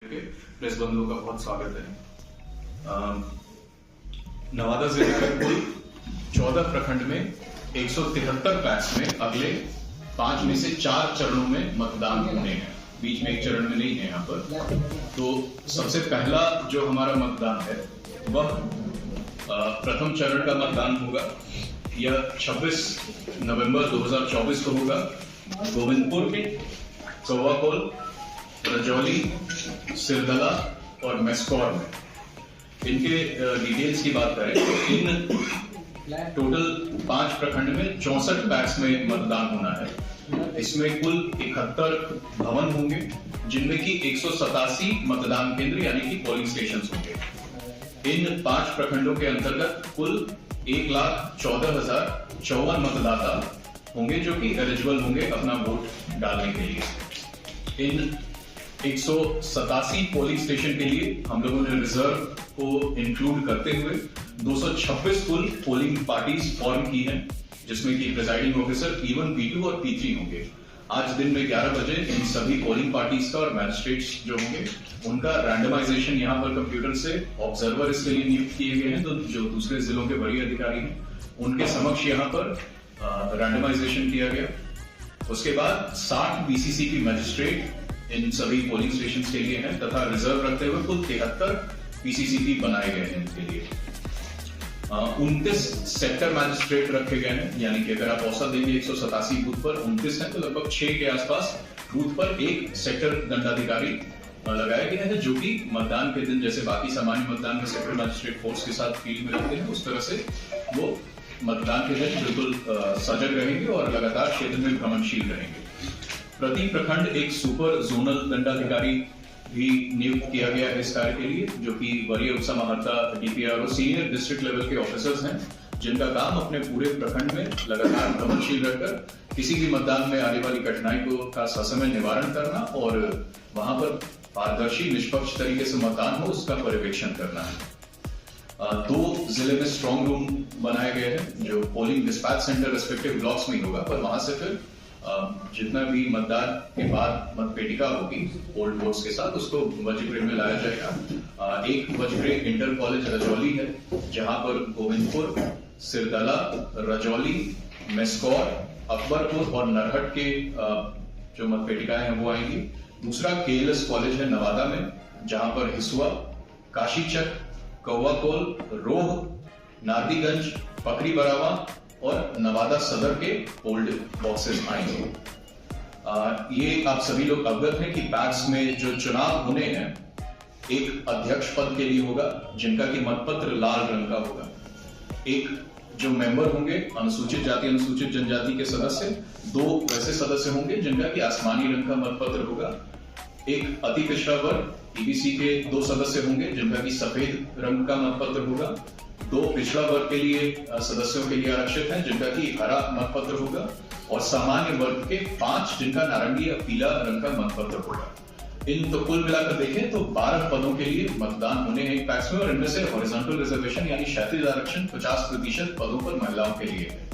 Press बंधुओं का बहुत स्वागत है। नवादा जिले में कुल 14 प्रखंड में 173 पैक्स में अगले 5 में से 4 चरणों में मतदान होने हैं। बीच में एक चरण में नहीं है यहाँ पर। तो सबसे पहला जो हमारा मतदान है वह प्रथम चरण का मतदान होगा। यह 26 नवंबर 2024 को होगा। गोविंदपुर, कौवाकोल, रजौली, सिरदला और मेस्कौर में। इनके डिटेल्स की बात करें तो इन टोटल 5 प्रखंड में 64 पैक्स में मतदान होना है। इसमें कुल 71 भवन होंगे, जिनमें की 187 मतदान केंद्र यानी कि पोलिंग स्टेशन होंगे। इन 5 प्रखंडों के अंतर्गत कुल 1,14,054 मतदाता होंगे जो कि एलिजिबल होंगे अपना वोट डालने के लिए। इन 187 पोलिंग स्टेशन के लिए हम लोगों ने रिजर्व को इंक्लूड करते हुए 226 कुल पोलिंग पार्टीज फॉर्म की हैं, जिसमें कि प्रिजाइडिंग ऑफिसर P1, P2 और P3 होंगे। आज दिन में 11 बजे इन सभी पोलिंग पार्टीज का और मैजिस्ट्रेट्स जो होंगे उनका रैंडमाइजेशन यहाँ पर कंप्यूटर से ऑब्जर्वर इसके लिए नियुक्त किए गए हैं, तो जो दूसरे जिलों के वरीय अधिकारी हैं उनके समक्ष यहाँ पर रैंडमाइजेशन किया गया। उसके बाद 60 BCCP मैजिस्ट्रेट इन सभी पोलिंग स्टेशन के लिए हैं तथा रिजर्व रखते हुए कुल 73 PCCP बनाए गए हैं इनके लिए। 29 सेक्टर मैजिस्ट्रेट रखे गए हैं, यानी कि अगर आप औसत देंगे 187 बूथ पर 29 है तो लगभग 6 के आसपास बूथ पर एक सेक्टर दंडाधिकारी लगाया गया है, जो कि मतदान के दिन जैसे बाकी सामान्य मतदान में सेक्टर मैजिस्ट्रेट फोर्स के साथ फील्ड में रहते हैं, उस तरह से वो मतदान के दिन बिल्कुल सजग रहेंगे और लगातार क्षेत्र में भ्रमणशील रहेंगे। प्रति प्रखंड एक सुपर जोनल दंडाधिकारी भी नियुक्त किया गया है इस कार्य के लिए, जो कि वरीय उप समाहर्ता DPRO सीनियर डिस्ट्रिक्ट लेवल के ऑफिसर्स हैं, जिनका काम अपने पूरे प्रखंड में लगातार भ्रमणशील रहकर किसी भी मतदान में आने वाली कठिनाई को का ससमय निवारण करना और वहां पर पारदर्शी निष्पक्ष तरीके से मतदान हो उसका पर्यवेक्षण करना है। 2 जिले में स्ट्रॉन्ग रूम बनाए गए हैं जो polling dispatch centre respective blocks में ही होगा, पर वहां से फिर जितना भी मतदान के बाद मतपेटिका होगी ओल्ड वोट्स के साथ उसको वज्रगृह में लाया जाएगा। एक वज्रगृह इंटर कॉलेज रजौली है, जहां पर गोविंदपुर, सिरदला, रजौली, मेस्कौर, अकबरपुर और नरहट के जो मतपेटिकाएं हैं वो आएंगी। दूसरा KLS कॉलेज है नवादा में, जहां पर हिसुआ, काशीचक, कौवाकोल, रोह, नारदीगंज, पकड़ी बरावा और नवादा सदर के ओल्ड बॉक्सेस आएंगे। ये आप सभी लोग अवगत हैं कि पैक्स में जो चुनाव होने हैं एक अध्यक्ष पद के लिए होगा, जिनका कि मतपत्र लाल रंग का होगा। एक जो मेंबर होंगे अनुसूचित जाति अनुसूचित जनजाति के सदस्य, 2 वैसे सदस्य होंगे जिनका कि आसमानी रंग का मतपत्र होगा। एक अति पिछड़ा वर्ग EBC के 2 सदस्य होंगे जिनका कि सफेद रंग का मतपत्र होगा। 2 पिछड़ा वर्ग के लिए सदस्यों के लिए आरक्षित हैं जिनका कि हरा मतपत्र होगा, और सामान्य वर्ग के 5 जिनका नारंगी या पीला रंग का मतपत्र होगा। इन तो कुल मिलाकर देखें तो 12 पदों के लिए मतदान होने हैं पैक्स में, और इनमें से हॉरिजॉन्टल रिजर्वेशन यानी क्षैतिज आरक्षण 50% पदों पर महिलाओं के लिए है।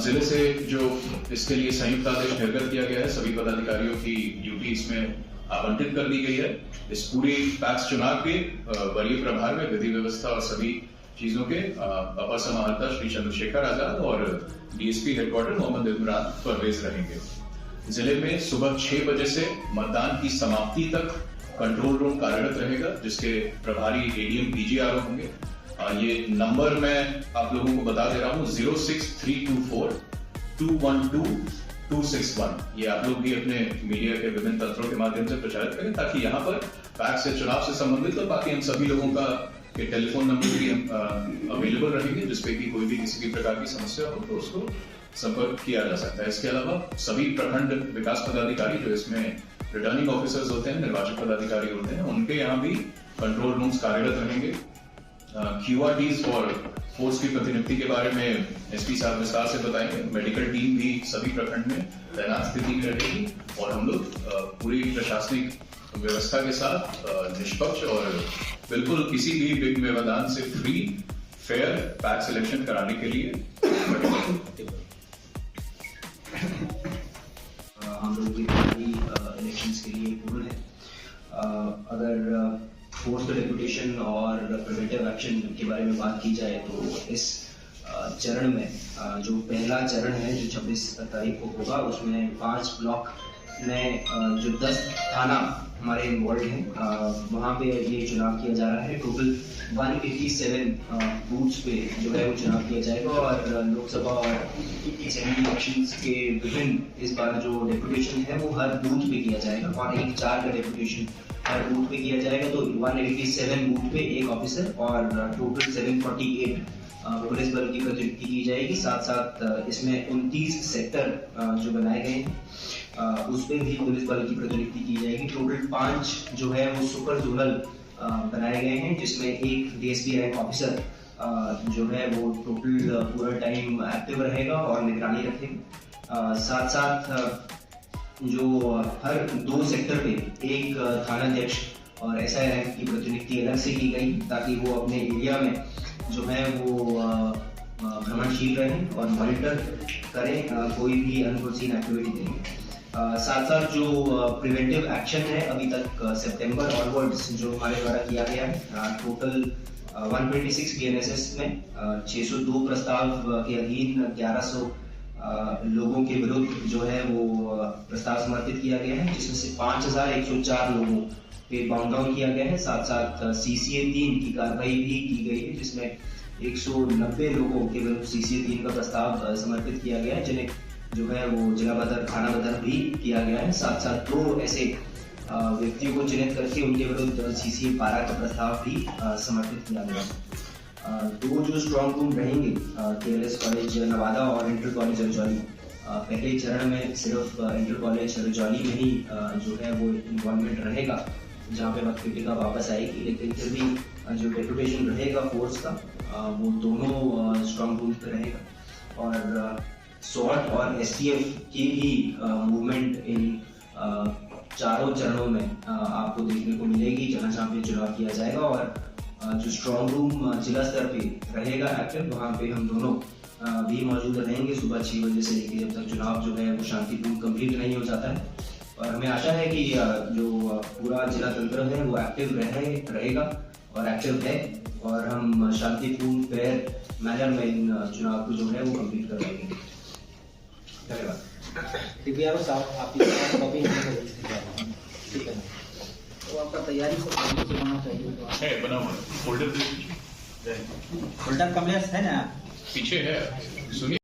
जिले से जो इसके लिए संयुक्त आदेश निर्गत किया गया है, सभी पदाधिकारियों की ड्यूटी इसमें आवंटित कर दी गई है। इस पूरे पैक्स चुनाव के वरीय प्रभार में विधि व्यवस्था और सभी चीजों के अपर समाहर्ता श्री चंद्रशेखर आजाद और DSP हेडक्वार्टर मोहम्मद इमरान परवेज रहेंगे। जिले में सुबह 6 बजे से मतदान की समाप्ति तक कंट्रोल रूम कार्यरत रहेगा, जिसके प्रभारी ADM PGRO होंगे। ये नंबर मैं आप लोगों को बता दे रहा हूँ 06324 212 261। ये आप लोग भी अपने मीडिया के विभिन्न तंत्रों के माध्यम से प्रचारित करें, ताकि यहाँ पर पैक्स से चुनाव से संबंधित और बाकी हम सभी लोगों का के टेलीफोन नंबर भी अवेलेबल रहेंगे, जिसपे कि कोई भी किसी भी प्रकार की समस्या हो तो उसको संपर्क किया जा सकता है। इसके अलावा सभी प्रखंड विकास पदाधिकारी जो इसमें रिटर्निंग ऑफिसर्स होते हैं, निर्वाचन पदाधिकारी होते हैं, उनके यहाँ भी कंट्रोल रूम्स कार्यरत रहेंगे। QRTs और फोर्स की प्रतिनियुक्ति के बारे में SP साहब विस्तार से बताएंगे। मेडिकल टीम भी सभी प्रखंड में तैनात स्थिति में रहेगी, और हम लोग पूरी प्रशासनिक व्यवस्था के साथ निष्पक्ष और बिल्कुल किसी भी विघ्न व्यवधान से फ्री फेयर पैक्स इलेक्शन कराने के लिए हम लोग भी इलेक्शंस के लिए पूर्ण है। अगर फोर्स डेपुटेशन और प्रिवेंटिव एक्शन के बारे में बात की जाए तो इस चरण में जो पहला चरण है जो 26 तारीख को होगा, उसमें 5 ब्लॉक में जो 10 थाना हमारे इन्वॉल्व हैं, वहाँ पे ये चुनाव किया जा रहा है। टोटल 187 बूथ्स पे जो है वो चुनाव किया जाएगा और लोकसभा और असेंबली इलेक्शंस के विभिन्न इस बार जो डेपुटेशन है वो हर बूथ पे किया जाएगा और 1-4 का डेपुटेशन हर बूथ पे किया जाएगा। तो 187 बूथ पे एक ऑफिसर और टोटल 748 पुलिस बल की प्रतिनियुक्ति की जाएगी। साथ साथ इसमें 29 सेक्टर जो बनाए गए हैं उसमें भी पुलिस बल की प्रतिनियुक्ति की जाएगी। टोटल 5 जो है वो सुपर जोनल बनाए गए हैं, जिसमें एक डीएसपी रैंक ऑफिसर जो है वो टोटल पूरा टाइम एक्टिव रहेगा और निगरानी रखेगा। साथ साथ जो हर 2 सेक्टर पे एक थानाध्यक्ष और एसआई रैंक की प्रतिनियुक्ति अलग से की गई, ताकि वो अपने एरिया में जो है वो भ्रमणशील रहें और मॉनिटर करें कोई भी अनफोर्सीन एक्टिविटी देंगे। साथ साथ जो प्रिवेंटिव एक्शन है अभी तक सितंबर ऑनवर्ड्स जो हमारे द्वारा किया गया है, टोटल 126 बीएनएसएस में 602 प्रस्ताव के अधीन 1100 लोगों के विरुद्ध जो है वो प्रस्ताव समर्पित किया गया है, जिसमें से 5104 लोगों पे बाउंड डाउन किया गया है। साथ साथ सीसीए 3 की कार्रवाई भी की गई है, जिसमें 190 लोगों के विरुद्ध सीसीए 3 का प्रस्ताव समर्पित किया गया है, जिन्हें जो है वो जिला बदर थाना बदर भी किया गया है। साथ साथ 2 ऐसे व्यक्तियों को चिन्हित करके उनके विरुद्ध सीसीए 12 का प्रस्ताव भी समर्पित किया गया है। 2 जो स्ट्रॉन्ग रूम रहेंगे केएलएस कॉलेज नवादा और इंटर कॉलेज रजौली, पहले चरण में सिर्फ इंटर कॉलेज रजौली में ही जो है वो इन्वॉल्वमेंट रहेगा, जहाँ पे मतपेटिका वापस आएगी, लेकिन फिर भी जो डेपुटेशन रहेगा फोर्स का वो दोनों स्ट्रॉन्ग रूम पे रहेगा। और सॉल्ट और एसटीएफ की भी मूवमेंट इन चारों चरणों में आपको देखने को मिलेगी, जहाँ जहाँ पे चुनाव किया जाएगा। और जो स्ट्रॉन्ग रूम जिला स्तर पे रहेगा एक्टिव, वहाँ पे हम दोनों भी मौजूद रहेंगे सुबह 6 बजे से लेकर जब तक चुनाव जो है वो शांतिपूर्ण कंप्लीट नहीं हो जाता है। और हमें आशा है कि जो पूरा जिला तंत्र है वो एक्टिव रहेगा और एक्टिव है, और हम शांतिपूर्ण फेयर मैनर में इन चुनाव को जो है वो कंप्लीट करवाएंगे। धन्यवाद। ठीक है, तो आपका तैयारी से होना चाहिए। है बना हुआ फोल्डर फोल्डर कमलेश है ना, पीछे है, सुनिए।